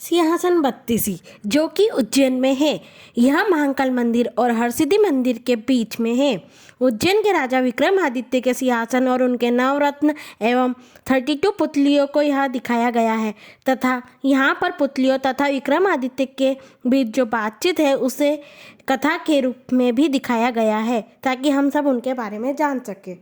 सिंहासन बत्तीसी जो कि उज्जैन में है। यह महाकाल मंदिर और हरसिद्धि मंदिर के बीच में है। उज्जैन के राजा विक्रमादित्य के सिंहासन और उनके नवरत्न एवं 32 पुतलियों को यहाँ दिखाया गया है तथा यहाँ पर पुतलियों तथा विक्रमादित्य के बीच जो बातचीत है उसे कथा के रूप में भी दिखाया गया है ताकि हम सब उनके बारे में जान सकें।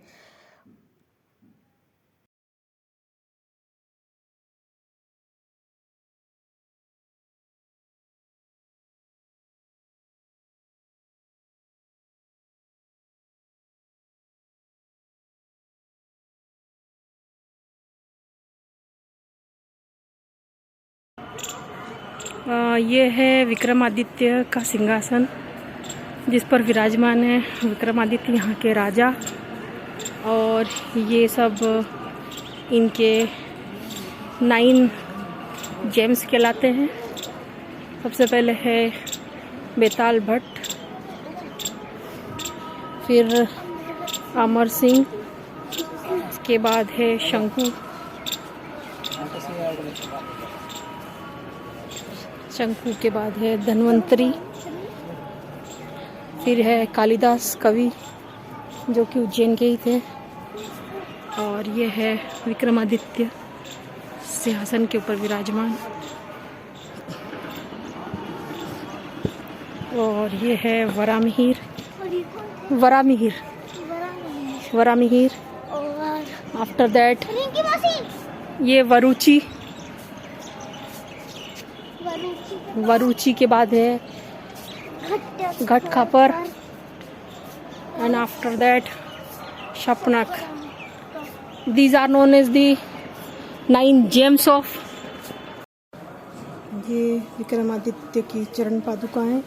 ये है विक्रमादित्य का सिंहासन जिस पर विराजमान है विक्रमादित्य यहाँ के राजा। और ये सब इनके 9 जेम्स कहलाते हैं। सबसे पहले है बेताल भट्ट, फिर अमर सिंह, इसके बाद है शंकु के बाद है धन्वंतरी, फिर है कालिदास कवि जो कि उज्जैन के ही थे। और ये है विक्रमादित्य सिंहासन के ऊपर विराजमान। और ये है वरामिहिर आफ्टर दैट ये वरुचि के बाद है Ghatakharpar and after that Kshapanaka. These are known as the 9 gems of. ये विक्रमादित्य की चरण पादुका हैं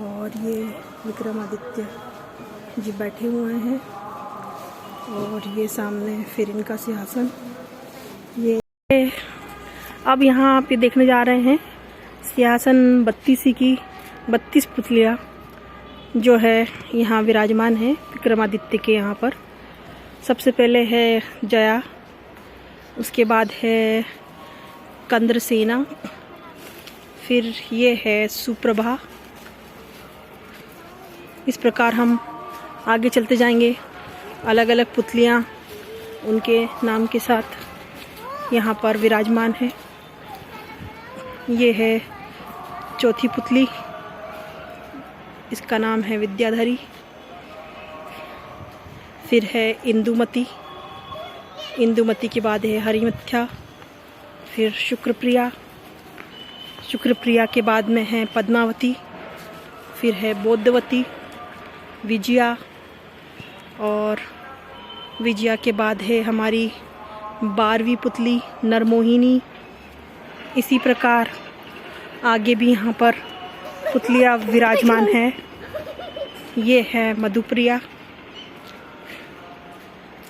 और ये विक्रमादित्य जी बैठे हुए हैं और ये सामने फिर इनका सिंहासन। ये अब यहाँ आप ये देखने जा रहे हैं सिंहासन बत्तीसी की 32 पुतलियाँ जो है यहाँ विराजमान है विक्रमादित्य के यहाँ पर। सबसे पहले है जया, उसके बाद है कंद्रसेना, फिर ये है सुप्रभा। इस प्रकार हम आगे चलते जाएंगे। अलग अलग पुतलियाँ उनके नाम के साथ यहाँ पर विराजमान है। ये है चौथी पुतली, इसका नाम है विद्याधरी। फिर है इंदुमती के बाद है हरिमथ्या, फिर शुक्रप्रिया के बाद में है पद्मावती, फिर है बौद्धवती, विजया, और विजया के बाद है हमारी 12वीं पुतली नरमोहिनी। इसी प्रकार आगे भी यहाँ पर पुतलियाँ विराजमान है। ये है मधुप्रिया,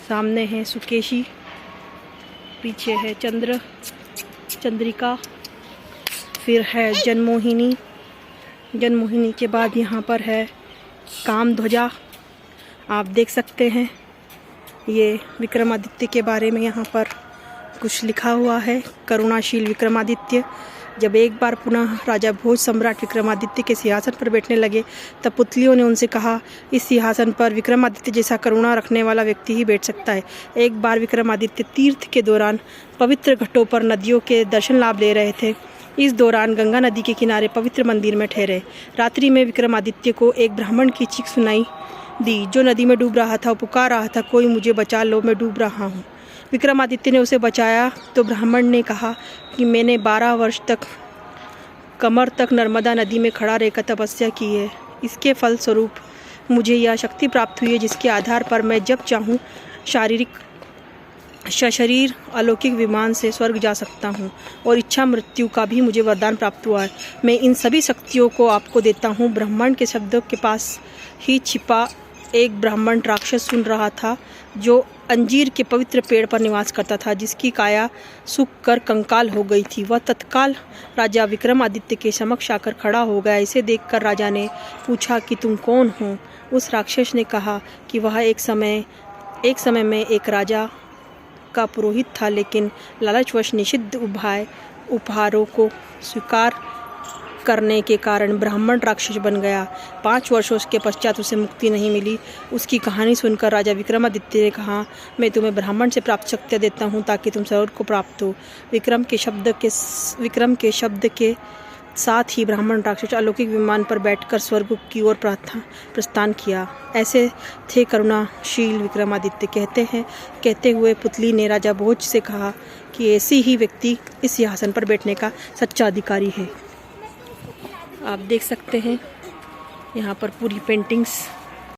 सामने है सुकेशी, पीछे है चंद्रिका, फिर है जन्मोहिनी के बाद यहाँ पर है कामध्वजा। आप देख सकते हैं ये विक्रमादित्य के बारे में यहाँ पर कुछ लिखा हुआ है। करुणाशील विक्रमादित्य। जब एक बार पुनः राजा भोज सम्राट विक्रमादित्य के सिंहासन पर बैठने लगे तब पुतलियों ने उनसे कहा, इस सिंहासन पर विक्रमादित्य जैसा करुणा रखने वाला व्यक्ति ही बैठ सकता है। एक बार विक्रमादित्य तीर्थ के दौरान पवित्र घाटों पर नदियों के दर्शन लाभ ले रहे थे। इस दौरान गंगा नदी के किनारे पवित्र मंदिर में ठहरे। रात्रि में विक्रमादित्य को एक ब्राह्मण की चीख सुनाई दी जो नदी में डूब रहा था। वो पुकार रहा था, कोई मुझे बचा लो, मैं डूब रहा हूँ। विक्रमादित्य ने उसे बचाया तो ब्राह्मण ने कहा कि मैंने 12 वर्ष तक कमर तक नर्मदा नदी में खड़ा रहकर तपस्या की है। इसके फलस्वरूप मुझे यह शक्ति प्राप्त हुई है जिसके आधार पर मैं जब चाहूँ सशरीर अलौकिक विमान से स्वर्ग जा सकता हूँ और इच्छा मृत्यु का भी मुझे वरदान प्राप्त हुआ है। मैं इन सभी शक्तियों को आपको देता हूँ। ब्राह्मण के शब्दों के पास ही छिपा एक ब्राह्मण राक्षस सुन रहा था जो अंजीर के पवित्र पेड़ पर निवास करता था, जिसकी काया सूख कर कंकाल हो गई थी। वह तत्काल राजा विक्रमादित्य के समक्ष आकर खड़ा हो गया। इसे देखकर राजा ने पूछा कि तुम कौन हो? उस राक्षस ने कहा कि वह एक समय में एक राजा का पुरोहित था, लेकिन लालचवश निषिद्ध उपाय उपहारों को स्वीकार करने के कारण ब्राह्मण राक्षस बन गया। 5 वर्षों के पश्चात उसे मुक्ति नहीं मिली। उसकी कहानी सुनकर राजा विक्रमादित्य ने कहा, मैं तुम्हें ब्राह्मण से प्राप्त शक्ति देता हूँ ताकि तुम स्वर्ग को प्राप्त हो। विक्रम के शब्द के साथ ही ब्राह्मण राक्षस अलौकिक विमान पर बैठकर स्वर्ग की ओर प्रस्थान किया। ऐसे थे करुणाशील विक्रमादित्य। कहते हुए पुतली ने राजा भोज से कहा कि ऐसी ही व्यक्ति इस सिंहासन पर बैठने का सच्चा अधिकारी है। आप देख सकते हैं यहाँ पर पूरी पेंटिंग्स